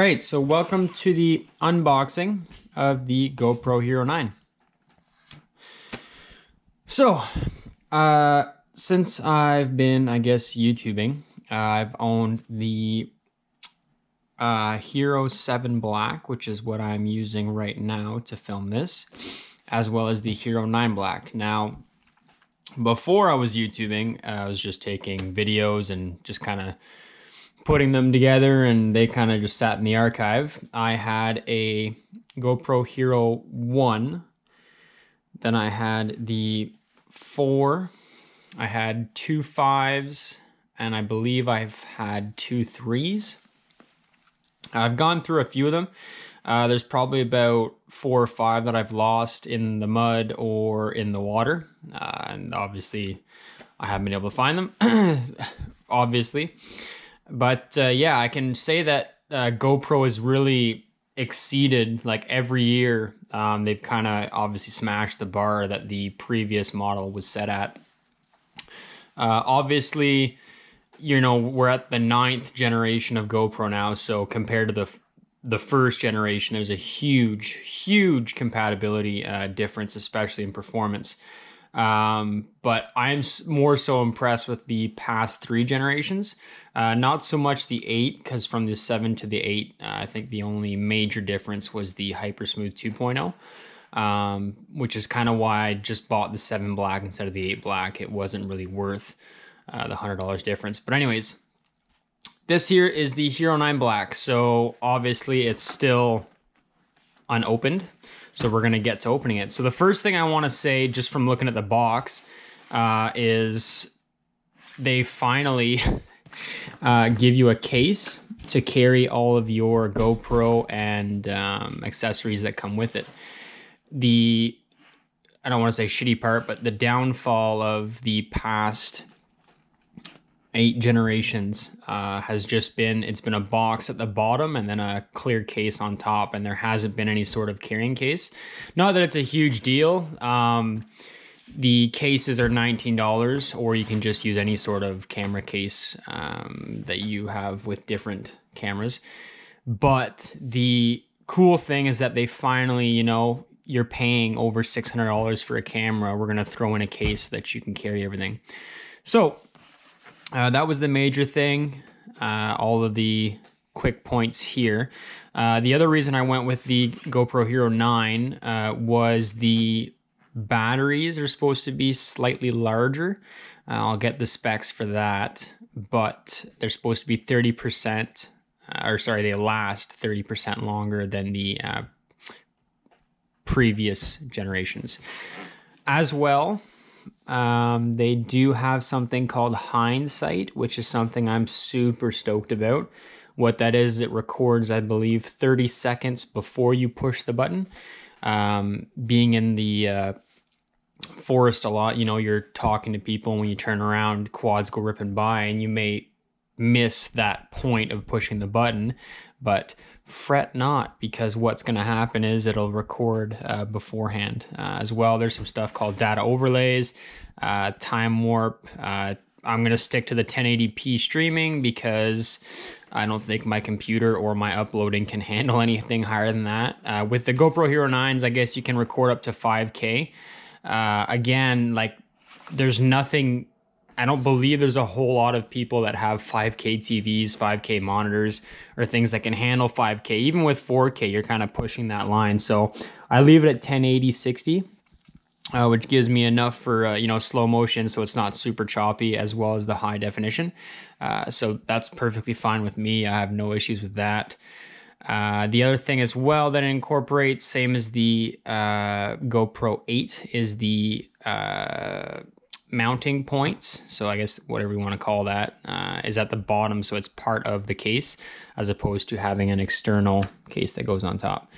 right, so welcome to the unboxing of the GoPro Hero 9. So, since I've been, YouTubing, I've owned the Hero 7 Black, which is what I'm using right now to film this, as well as the Hero 9 Black. Now, before I was YouTubing, I was just taking videos and just kind of putting them together, and they kind of just sat in the archive. I had a GoPro Hero 1, then I had the 4, I had 2 5s, and I believe I've had 2 3s. I've gone through a few of them. There's probably about 4 or 5 that I've lost in the mud or in the water, and obviously I haven't been able to find them, obviously. But yeah, I can say that GoPro has really exceeded, like, every year. They've kind of obviously smashed the bar that the previous model was set at. Obviously, you know, we're at the 9th generation of GoPro now, so compared to the first generation, there's a huge compatibility difference, especially in performance. But I'm more so impressed with the past 3 generations. Not so much the 8, because from the 7 to the 8, I think the only major difference was the Hypersmooth 2.0, which is kind of why I just bought the 7 Black instead of the 8 Black. It wasn't really worth the $100 difference. But anyways, this here is the Hero 9 Black. So obviously it's still unopened. So we're going to get to opening it. So the first thing I want to say, just from looking at the box, is they finally give you a case to carry all of your GoPro and accessories that come with it. I don't want to say shitty part, but the downfall of the past 8 generations has just been, it's been a box at the bottom and then a clear case on top, and there hasn't been any sort of carrying case. Not that it's a huge deal. The cases are $19, or you can just use any sort of camera case that you have with different cameras. But the cool thing is that they finally, you know, you're paying over $600 for a camera. We're going to throw in a case so that you can carry everything. So that was the major thing. All of the quick points here. The other reason I went with the GoPro Hero 9 was the batteries are supposed to be slightly larger. I'll get the specs for that, but they're supposed to be 30%, or sorry, they last 30% longer than the previous generations. As well, they do have something called hindsight, which is something I'm super stoked about. What that is, it records, I believe, 30 seconds before you push the button. Being in the forest a lot, you know, you're talking to people, and when you turn around, quads go ripping by, and you may miss that point of pushing the button, but fret not, because what's going to happen is it'll record beforehand. As well, there's some stuff called data overlays, time warp. I'm going to stick to the 1080p streaming because I don't think my computer or my uploading can handle anything higher than that. With the GoPro Hero 9s, I guess you can record up to 5K. Again, like, there's nothing, I don't believe there's a whole lot of people that have 5K TVs, 5K monitors, or things that can handle 5K. Even with 4K, you're kind of pushing that line. So I leave it at 1080 60, which gives me enough for, you know, slow motion, so it's not super choppy, as well as the high definition. So that's perfectly fine with me. I have no issues with that. The other thing as well that it incorporates, same as the GoPro 8, is the mounting points. So I guess whatever you want to call that is at the bottom, so it's part of the case, as opposed to having an external case that goes on top.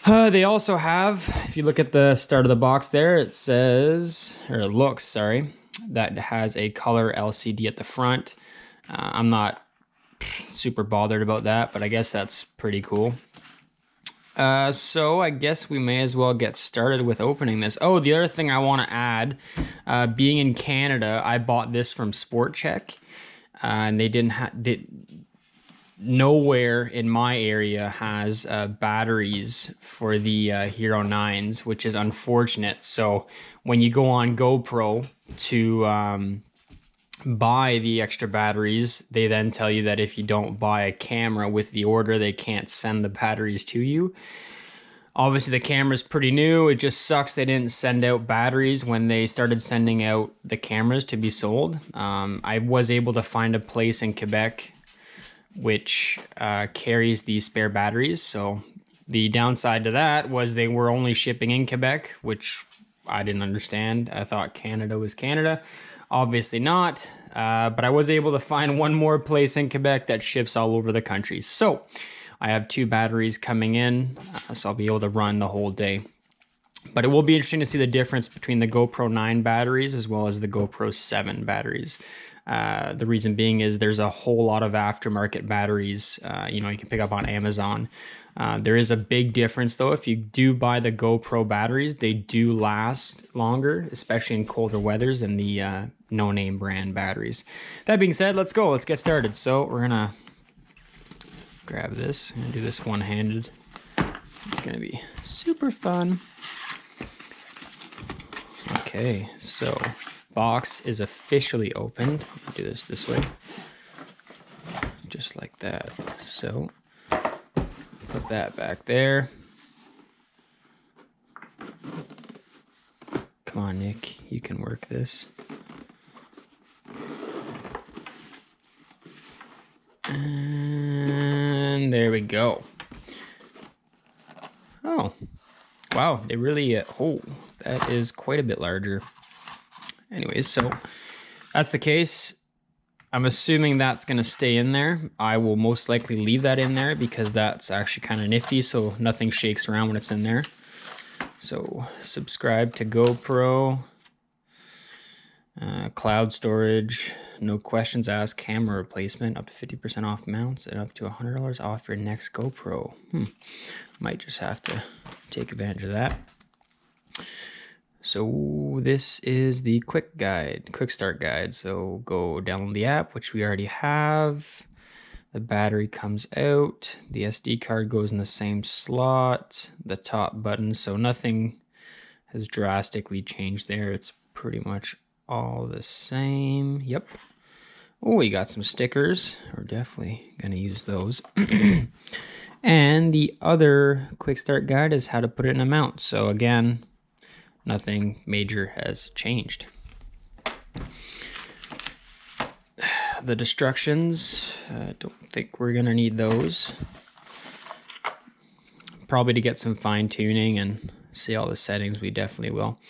They also have, if you look at the start of the box there, it says, or it looks, sorry, that has a color LCD at the front. I'm not super bothered about that, but I guess that's pretty cool. So I guess we may as well get started with opening this. Oh, the other thing I want to add, being in Canada, I bought this from Sport Check, and they didn't nowhere in my area has batteries for the Hero 9s, which is unfortunate. So when you go on GoPro to buy the extra batteries, they then tell you that if you don't buy a camera with the order, they can't send the batteries to you. Obviously, the camera's pretty new. It just sucks they didn't send out batteries when they started sending out the cameras to be sold. I was able to find a place in Quebec which carries these spare batteries. So the downside to that was they were only shipping in Quebec, which I didn't understand. I thought Canada was Canada. Obviously not. But I was able to find one more place in Quebec that ships all over the country. So I have 2 batteries coming in, so I'll be able to run the whole day. But it will be interesting to see the difference between the GoPro 9 batteries as well as the GoPro 7 batteries. The reason being is there's a whole lot of aftermarket batteries, you can pick up on Amazon. There is a big difference though. If you do buy the GoPro batteries, they do last longer, especially in colder weathers than the no-name brand batteries. That being said, let's go. Let's get started. So we're gonna grab this. I'm gonna do this one-handed. It's gonna be super fun. Okay, so box is officially opened. Do this way, just like that. So put that back there. Come on, Nick, you can work this. And there we go. Oh, wow, they really, oh, that is quite a bit larger. Anyways, so that's the case. I'm assuming that's going to stay in there. I will most likely leave that in there because that's actually kind of nifty, so nothing shakes around when it's in there. So subscribe to GoPro, cloud storage, no questions asked, camera replacement, up to 50% off mounts, and up to $100 off your next GoPro. Might just have to take advantage of that. So this is the quick start guide. So go download the app, which we already have. The battery comes out. The SD card goes in the same slot. The top button, so nothing has drastically changed there. It's pretty much all the same. Yep. Oh, we got some stickers. We're definitely gonna use those. And the other quick start guide is how to put it in a mount. So again, nothing major has changed. The instructions, I don't think we're gonna need those. Probably to get some fine tuning and see all the settings, we definitely will.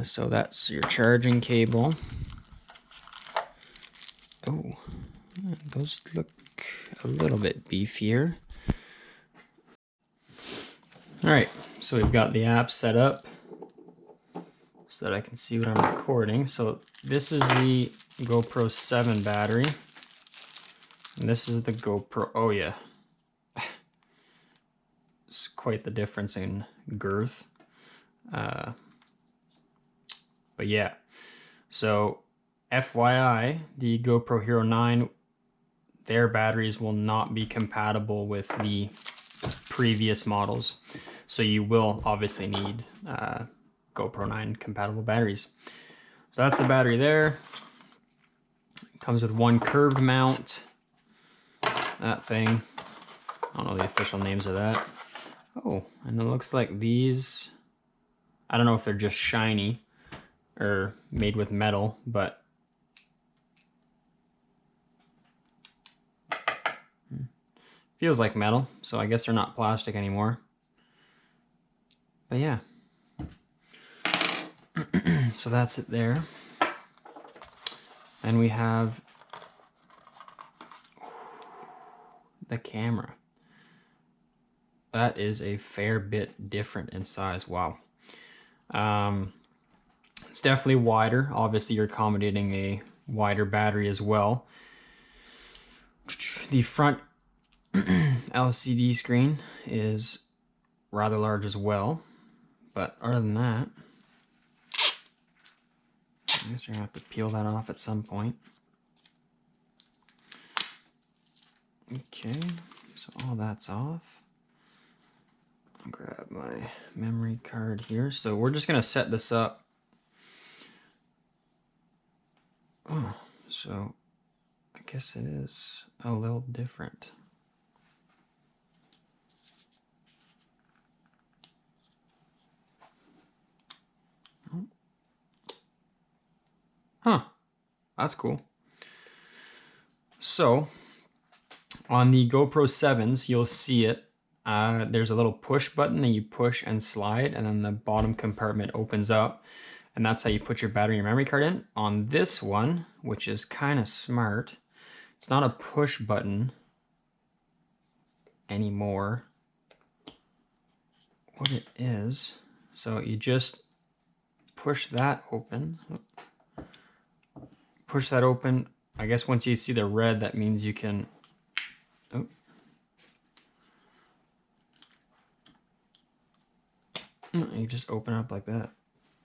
So that's your charging cable. Oh, those look a little bit beefier. All right, so we've got the app set up so that I can see what I'm recording. So this is the GoPro 7 battery. And this is the GoPro, oh yeah. It's quite the difference in girth. But yeah, so FYI, the GoPro Hero 9, their batteries will not be compatible with the previous models. So you will obviously need GoPro 9 compatible batteries. So that's the battery there. It comes with one curved mount. That thing, I don't know the official names of that. Oh, and it looks like these, I don't know if they're just shiny or made with metal, but feels like metal, so I guess they're not plastic anymore. But yeah. So that's it there. And we have the camera. That is a fair bit different in size. Wow. It's definitely wider. Obviously, you're accommodating a wider battery as well. The front LCD screen is rather large as well. But other than that, I guess you're gonna have to peel that off at some point. Okay, so all that's off. I'll grab my memory card here. So we're just gonna set this up. Oh, so I guess it is a little different. Huh, that's cool. So on the GoPro 7s, you'll see it. There's a little push button that you push and slide, and then the bottom compartment opens up, and that's how you put your battery and memory card in. On this one, which is kind of smart, it's not a push button anymore. What it is, so you just push that open. Push that open. I guess once you see the red, that means you can... Oh. You just open up like that.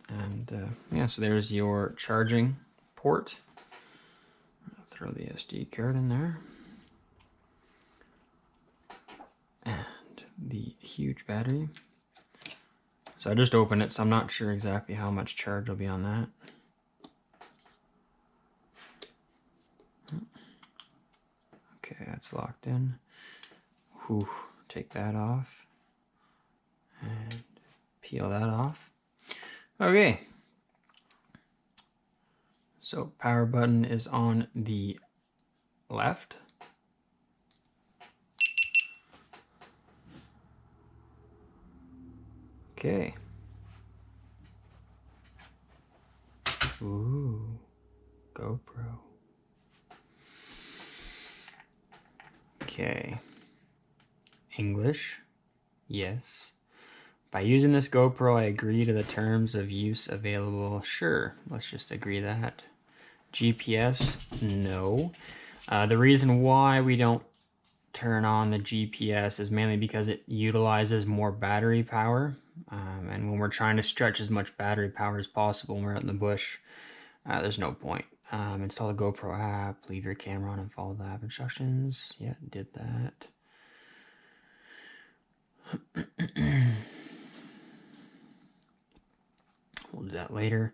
And yeah, so there's your charging port. I'll throw the SD card in there. And the huge battery. So I just opened it, so I'm not sure exactly how much charge will be on that. Okay, that's locked in. Whew, take that off. And peel that off. Okay. So power button is on the left. Okay. Ooh, GoPro. Okay. English. Yes. By using this GoPro, I agree to the terms of use available. Sure, let's just agree that. GPS, no. The reason why we don't turn on the GPS is mainly because it utilizes more battery power. And when we're trying to stretch as much battery power as possible when we're out in the bush, there's no point. Install the GoPro app, leave your camera on and follow the app instructions. Yeah, did that. We'll do that later.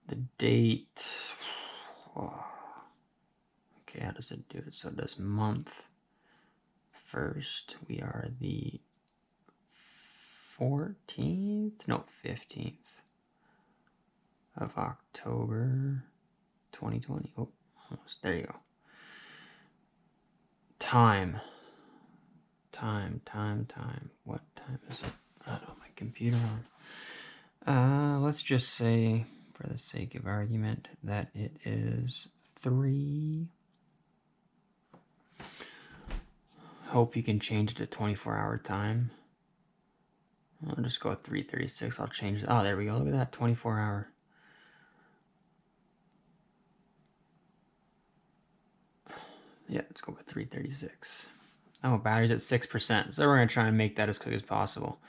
The date. Oh. Okay, how does it do it? So it does month. First, we are the 14th? No, 15th of October 2020. Oh, almost. There you go. Time. What time is it? I don't know, my computer on. Let's just say, for the sake of argument, that it is 3. Hope you can change it to 24-hour time. I'll just go with 3:36. I'll change it. Oh, there we go. Look at that, 24-hour. Yeah, let's go with 3:36. Oh, battery's at 6%. So we're going to try and make that as quick as possible.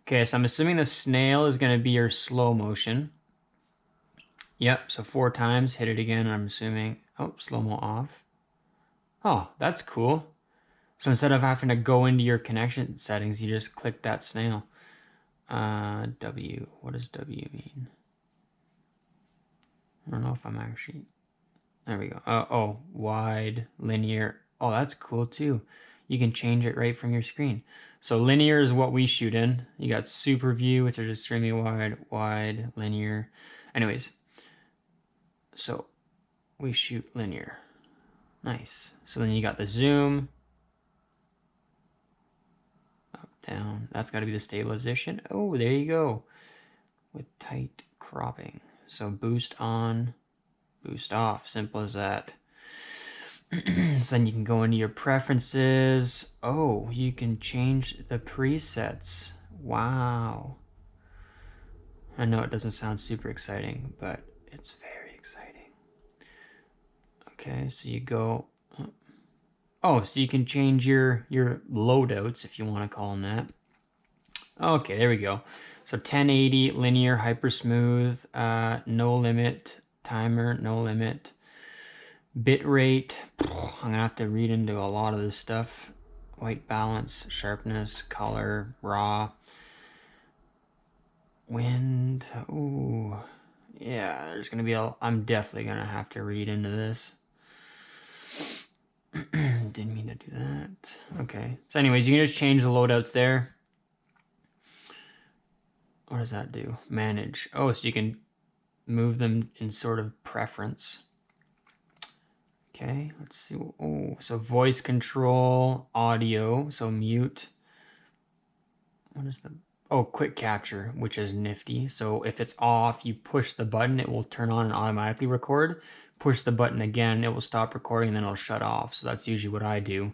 Okay, so I'm assuming the snail is going to be your slow motion. Yep, so 4 times. Hit it again, I'm assuming. Oh, slow-mo off. Oh, that's cool. So instead of having to go into your connection settings, you just click that snail. W. What does W mean? I don't know if I'm actually... There we go. Oh, wide, linear. Oh, that's cool too. You can change it right from your screen. So linear is what we shoot in. You got super view, which is extremely wide, linear. Anyways, so we shoot linear. Nice. So then you got the zoom. Up, down. That's got to be the stabilization. Oh, there you go. With tight cropping. So boost on, boost off. Simple as that. So then you can go into your preferences. Oh, you can change the presets. Wow. I know it doesn't sound super exciting, but it's very exciting. Okay, so you go... Oh, so you can change your loadouts, if you want to call them that. Okay, there we go. So 1080, linear, hyper smooth, no limit, timer, no limit. Bit rate, I'm gonna have to read into a lot of this stuff. White balance, sharpness, color, raw. Wind, ooh. Yeah, there's gonna be I'm definitely gonna have to read into this. Didn't mean to do that. Okay. So anyways, you can just change the loadouts there. What does that do? Manage. Oh, so you can move them in sort of preference. Okay, let's see. Oh, so voice control, audio, so mute. What is the... Oh, quick capture, which is nifty. So if it's off, you push the button, it will turn on and automatically record. Push the button again, it will stop recording, and then it'll shut off. So that's usually what I do.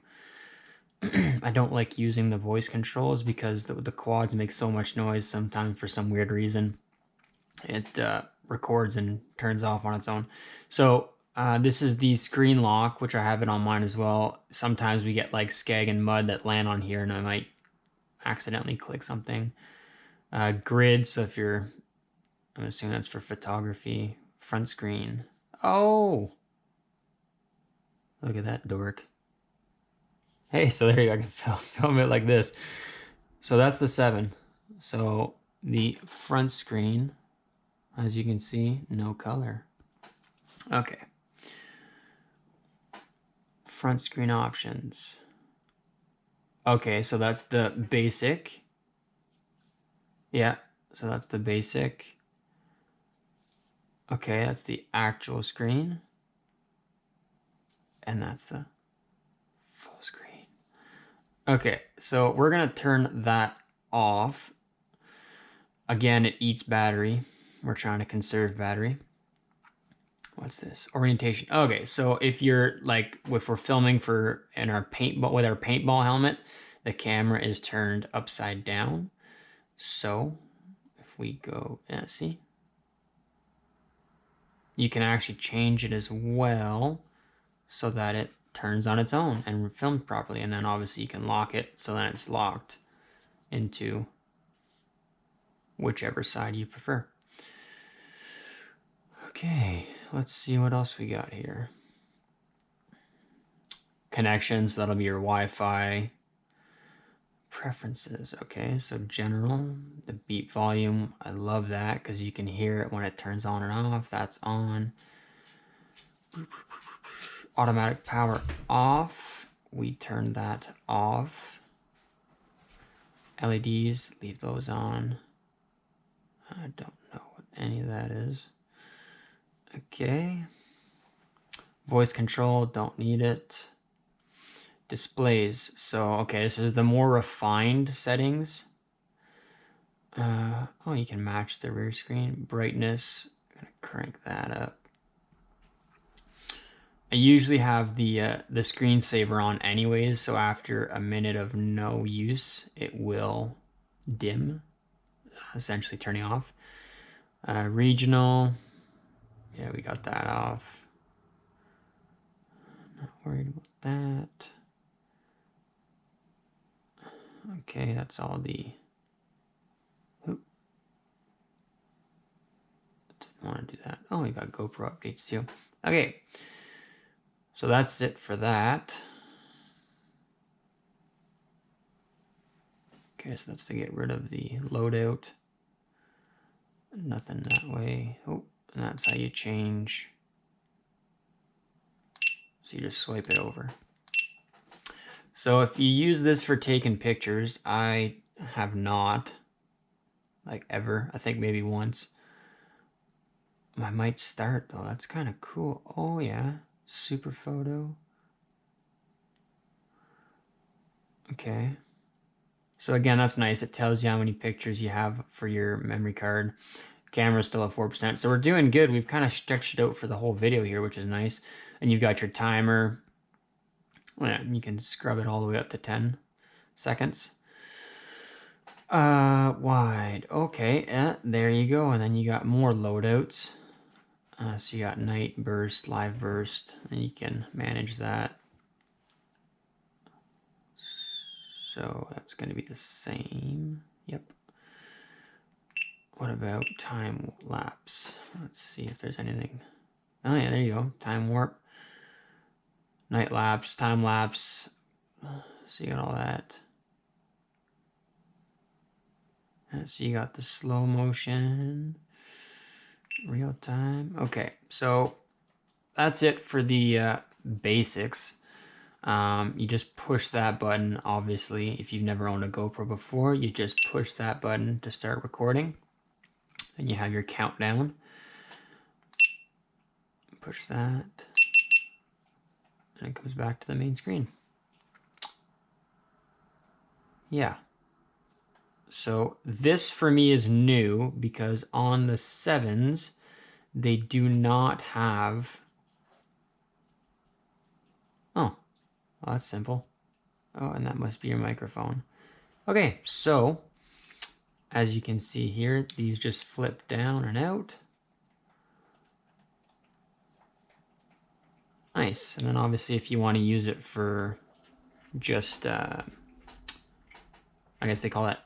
I don't like using the voice controls because the quads make so much noise sometimes for some weird reason. It records and turns off on its own. So this is the screen lock, which I have it on mine as well. Sometimes we get like skag and mud that land on here and I might accidentally click something. Grid, so if you're, I'm assuming that's for photography. Front screen. Oh! Look at that dork. Hey, so there you go, I can film it like this. So that's the 7. So the front screen, as you can see, no color. Okay. Front screen options. Okay, so that's the basic. Yeah, so that's the basic. Okay, that's the actual screen. And that's the full screen. Okay, so we're gonna turn that off. Again, it eats battery. We're trying to conserve battery. What's this? Orientation. Okay, so if you're like, if we're filming in our paintball with our paintball helmet, the camera is turned upside down. So if we go, yeah, see? You can actually change it as well so that it turns on its own and films properly. And then obviously you can lock it so that it's locked into whichever side you prefer. Okay, let's see what else we got here. Connections, that'll be your Wi-Fi. Preferences, okay, so general, the beep volume, I love that because you can hear it when it turns on and off. That's on. Automatic power off, we turn that off. LEDs, leave those on. I don't know what any of that is. Okay. Voice control, don't need it. Displays, so okay, this is the more refined settings. Oh, you can match the rear screen. Brightness, I'm gonna crank that up. I usually have the screensaver on anyways, so after a minute of no use, it will dim, essentially turning off. Regional, yeah, we got that off. Not worried about that. Okay, that's all the... Oop. Didn't want to do that. Oh, we got GoPro updates too. Okay, so that's it for that. Okay, so that's to get rid of the loadout. Nothing that way. Oh, and that's how you change. So you just swipe it over. So if you use this for taking pictures, I have not, like ever. I think maybe once. I might start though. That's kind of cool. Oh yeah, super photo. Okay. So again, that's nice. It tells you how many pictures you have for your memory card. Camera's still at 4%. So we're doing good. We've kind of stretched it out for the whole video here, which is nice. And you've got your timer. Yeah, you can scrub it all the way up to 10 seconds. Wide. Okay, yeah, there you go. And then you got more loadouts. So you got night burst, live burst, and you can manage that. So that's going to be the same. Yep. What about time lapse? Let's see if there's anything. Oh yeah, there you go. Time warp. night lapse, time lapse. So you got all that. So you got the slow motion, real time. Okay, so that's it for the basics. You just push that button. Obviously, if you've never owned a GoPro before, you just push that button to start recording. And you have your countdown. Push that. And it comes back to the main screen. Yeah. So this for me is new because on the 7s, they do not have... Oh, well, that's simple. Oh, and that must be your microphone. Okay, so as you can see here, these just flip down and out. Nice. And then obviously if you want to use it for just, I guess they call that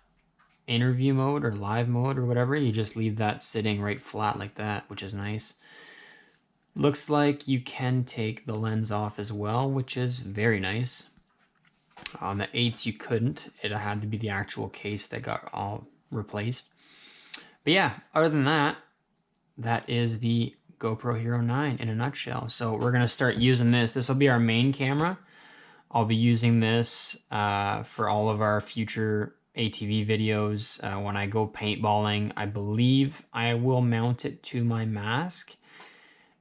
interview mode or live mode or whatever, you just leave that sitting right flat like that, which is nice. Looks like you can take the lens off as well, which is very nice. On the 8s you couldn't. It had to be the actual case that got all replaced. But yeah, other than that, that is the GoPro Hero 9 in a nutshell. So we're going to start using this. This will be our main camera. I'll be using this for all of our future ATV videos. When I go paintballing, I believe I will mount it to my mask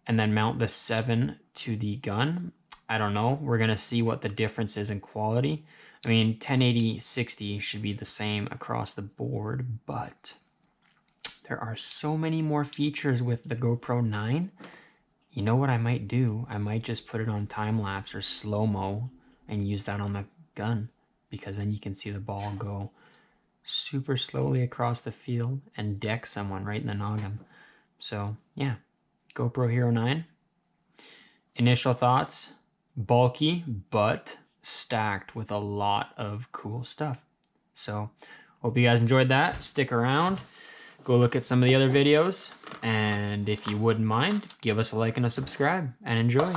and then mount the 7 to the gun. I don't know. We're going to see what the difference is in quality. I mean, 1080, 60 should be the same across the board, but there are so many more features with the GoPro 9. You know what I might do? I might just put it on time-lapse or slow-mo and use that on the gun, because then you can see the ball go super slowly across the field and deck someone right in the noggin. So yeah, GoPro Hero 9. Initial thoughts, bulky, but stacked with a lot of cool stuff. So hope you guys enjoyed that. Stick around. Go look at some of the other videos, and if you wouldn't mind, give us a like and a subscribe, and enjoy.